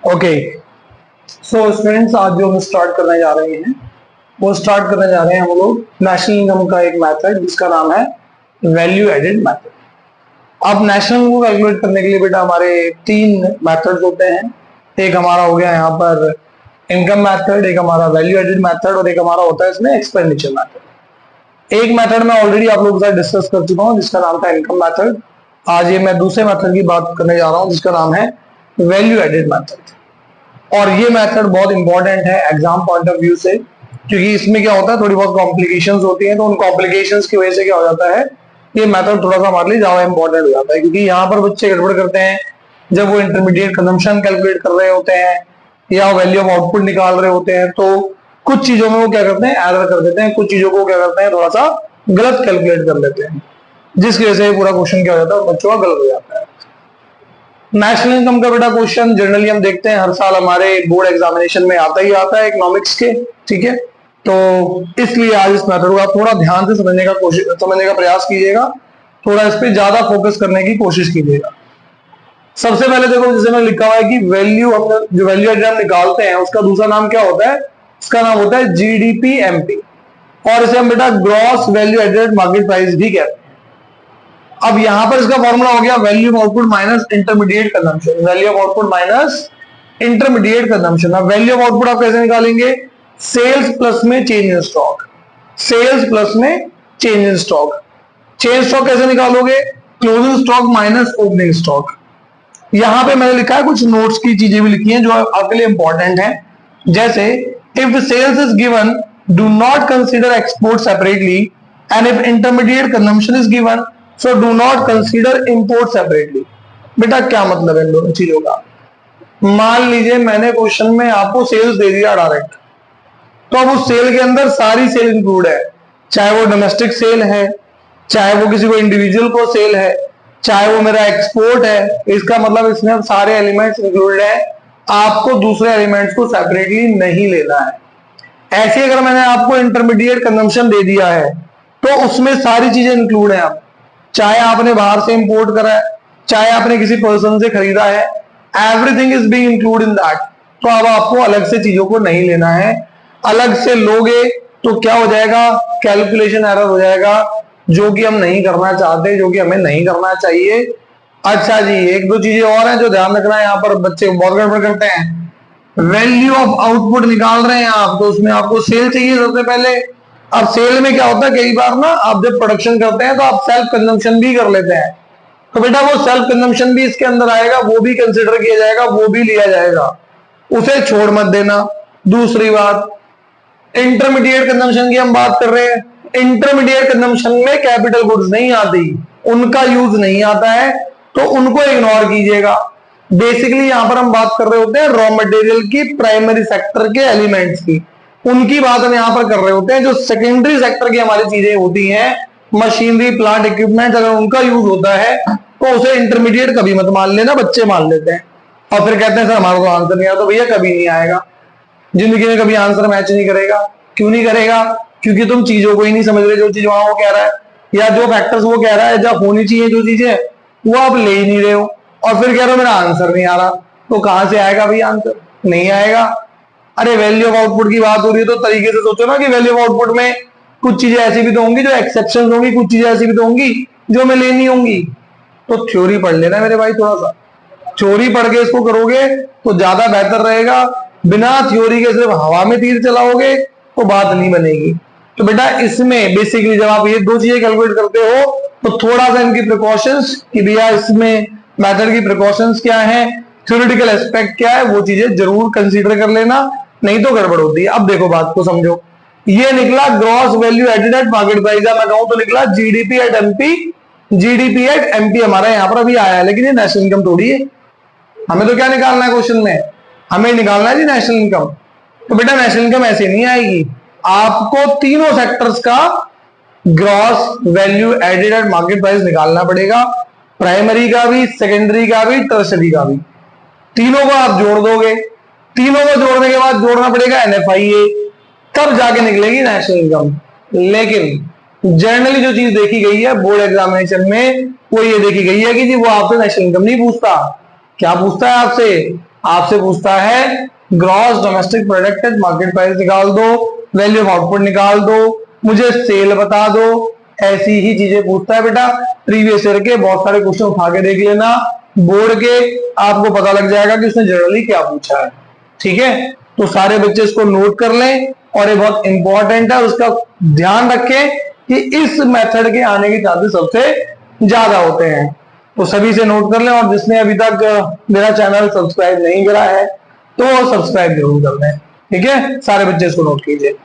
Okay, so students आज जो हम स्टार्ट करने जा रहे हैं वो स्टार्ट करने जा रहे हैं हम लोग नेशनल इनकम का एक मेथड जिसका नाम है वैल्यू एडेड मेथड। अब नेशनल इनकम को कैलकुलेट करने के लिए बेटा हमारे तीन मेथड्स होते हैं। एक हमारा हो गया यहाँ पर इनकम मेथड, एक हमारा वैल्यू एडेड मेथड और एक हमारा होता है इसमें एक्सपेंडिचर मेथड। एक मेथड मैं ऑलरेडी आप लोगों के साथ डिस्कस कर चुका हूँ जिसका नाम था इनकम मेथड। आज ये मैं दूसरे मेथड की बात करने जा रहा हूँ जिसका नाम है वैल्यू एडेड मेथड। और ये मेथड बहुत इंपॉर्टेंट है एग्जाम पॉइंट ऑफ व्यू से, क्योंकि इसमें क्या होता है थोड़ी बहुत कॉम्प्लिकेशंस होती हैं, तो उन कॉम्प्लिकेशंस की वजह से क्या हो जाता है ये मेथड थोड़ा सा हमारे लिए ज्यादा इंपॉर्टेंट हो जाता है। क्योंकि यहाँ पर बच्चे गड़बड़ करते हैं जब वो इंटरमीडिएट कंजम्पशन कैलकुलेट कर रहे होते हैं या वैल्यू ऑफ आउटपुट निकाल रहे होते हैं, तो कुछ चीजों में वो क्या करते हैं एरर कर देते हैं, कुछ चीजों को क्या करते हैं थोड़ा सा गलत कैलकुलेट कर लेते हैं, जिसकी वजह से पूरा क्वेश्चन क्या हो जाता है बच्चों का गलत हो जाता है। नेशनल इनकम का बेटा क्वेश्चन जनरली हम देखते हैं हर साल हमारे बोर्ड एग्जामिनेशन में आता ही आता है इकोनॉमिक्स के, ठीक है। तो इसलिए आज इस मेथड को आप थोड़ा ध्यान से समझने का प्रयास कीजिएगा, थोड़ा इस पे ज्यादा फोकस करने की कोशिश कीजिएगा। सबसे पहले देखो जैसे मैं लिखा हुआ है कि वैल्यू, जो वैल्यू एडेड हम निकालते हैं उसका दूसरा नाम क्या होता है, इसका नाम होता है जीडीपी एमपी, और इसे हम बेटा gross value added market price भी कहते हैं। अब यहां पर इसका फॉर्मूला हो गया value of output minus intermediate consumption, value of output minus intermediate consumption. अब वैल्यू ऑफ आउटपुट आप कैसे निकालेंगे, सेल्स प्लस में change in stock, sales plus में change in stock. Change stock कैसे निकालोगे, closing stock minus opening stock. यहां पे मैंने लिखा है कुछ नोट्स की चीजें भी लिखी हैं जो आपके लिए इंपॉर्टेंट है, जैसे if sales is given do not consider export separately and if intermediate consumption is given so do not consider import separately. बेटा क्या मतलब है इन दोनों चीजों का, मान लीजिए मैंने क्वेश्चन में आपको सेल्स दे दिया डायरेक्ट, तो अब उस सेल के अंदर सारी सेल इंक्लूड है, चाहे वो डोमेस्टिक सेल है, चाहे वो किसी को इंडिविजुअल को सेल है, चाहे वो मेरा एक्सपोर्ट है, इसका मतलब इसमें अब सारे एलिमेंट्स इंक्लूडेड है, आपको दूसरे एलिमेंट्स को सेपरेटली नहीं लेना है। ऐसे अगर मैंने आपको इंटरमीडिएट कंजम्पशन दे दिया है तो उसमें सारी चीजें इंक्लूड है, आप चाहे आपने बाहर से इंपोर्ट करा है, चाहे आपने किसी पर्सन से खरीदा है, everything is being include in that. तो अब आपको अलग से चीजों को नहीं लेना है, अलग से लोगे तो क्या हो जाएगा, कैलकुलेशन एरर हो जाएगा, जो कि हम नहीं करना चाहते, जो कि हमें नहीं करना चाहिए। अच्छा जी, एक दो चीजें और हैं जो ध्यान रखना है, यहाँ पर बच्चे बहुत गड़बड़ करते हैं। वैल्यू ऑफ आउटपुट निकाल रहे हैं आप, तो उसमें आपको सेल चाहिए सबसे पहले। अब सेल में क्या होता है कई बार ना आप जब प्रोडक्शन करते हैं तो आप सेल्फ कंजम्पशन भी कर लेते हैं, तो बेटा वो सेल्फ कंजम्पशन भी इसके अंदर आएगा, वो भी कंसिडर किया जाएगा, वो भी लिया जाएगा, उसे छोड़ मत देना। दूसरी बात, इंटरमीडिएट कंजम्पशन की हम बात कर रहे हैं, इंटरमीडिएट कंजम्पशन में कैपिटल गुड्स नहीं आती, उनका यूज नहीं आता है, तो उनको इग्नोर कीजिएगा। बेसिकली यहां पर हम बात कर रहे होते हैं रॉ मटेरियल की, प्राइमरी सेक्टर के एलिमेंट्स की, उनकी बात हम यहां पर कर रहे होते हैं। जो सेकेंडरी सेक्टर की हमारी चीजें होती हैं, मशीनरी प्लांट इक्विपमेंट, अगर उनका यूज होता है तो उसे इंटरमीडिएट कभी मत मान लेना, बच्चे मान लेते हैं और फिर कहते हैं सर हमारा तो आंसर नहीं आया। तो भैया कभी नहीं आएगा, जिंदगी में कभी आंसर मैच नहीं करेगा। क्यों नहीं करेगा, क्योंकि तुम चीजों को ही नहीं समझ रहे, जो चीज वहां वो कह रहा है या जो फैक्टर्स वो कह रहा है जब होनी चाहिए जो चीजें वो आप ले ही नहीं रहे हो, और फिर कह रहे हो मेरा आंसर नहीं आ रहा, तो कहां से आएगा भाई आंसर, नहीं आएगा। अरे वैल्यू ऑफ आउटपुट की बात हो रही है तो तरीके से सोचो ना कि वैल्यू ऑफ आउटपुट में कुछ चीजें ऐसी भी तो होंगी जो एक्सेप्शन होंगी, कुछ चीजें ऐसी भी तो होंगी जो मैं लेनी होंगी। तो थ्योरी पढ़ लेना मेरे भाई, थोड़ा सा थ्योरी पढ़ के इसको करोगे तो ज्यादा बेहतर रहेगा। बिना थ्योरी के सिर्फ हवा में तीर चलाओगे तो बात नहीं बनेगी। तो बेटा इसमें बेसिकली जब आप ये दो चीजें कैलकुलेट करते हो तो थोड़ा सा इनकी प्रिकॉशंस कि भैया इसमें मेथड की प्रिकॉशंस क्या है, थ्योरेटिकल एस्पेक्ट क्या है, वो चीजें जरूर कंसीडर कर लेना, नहीं तो गड़बड़ होती है। अब देखो बात को समझो, ये निकला gross value added at market price, मैं कहूं तो निकला GDP at MP, GDP at MP हमारा यहां पर अभी आया है, लेकिन ये नेशनल इनकम थोड़ी है। हमें तो क्या निकालना है क्वेश्चन में, हमें निकालना है जी नेशनल इनकम। तो बेटा नेशनल इनकम ऐसे नहीं आएगी, आपको तीनों सेक्टर्स का gross value added at market price निकालना पड़ेगा, प्राइमरी का भी, सेकेंडरी का भी, टर्शरी का भी। तीनों को आप जोड़ दोगे, तीनों को जोड़ने के बाद जोड़ना पड़ेगा एनएफआईए, तब जाके निकलेगी नेशनल इनकम। लेकिन जनरली जो चीज देखी गई है बोर्ड एग्जामिनेशन में वो ये देखी गई है कि जी वो आपसे नेशनल इनकम नहीं पूछता, क्या पूछता है आपसे, आपसे पूछता है gross domestic product market price निकाल दो, वैल्यू ऑफ आउटपुट निकाल दो, मुझे सेल बता दो, ऐसी ही चीजें पूछता है बेटा। प्रीवियस ईयर के बहुत सारे क्वेश्चन उठा के देख लेना बोर्ड के, आपको पता लग जाएगा कि उसने जनरली क्या पूछा है। ठीक है, तो सारे बच्चे इसको नोट कर लें और ये बहुत इंपॉर्टेंट है, उसका ध्यान रखें कि इस मेथड के आने के चांसेस सबसे ज्यादा होते हैं। तो सभी से नोट कर लें, और जिसने अभी तक मेरा चैनल सब्सक्राइब नहीं करा है तो सब्सक्राइब जरूर कर लें। ठीक है, सारे बच्चे इसको नोट कीजिए।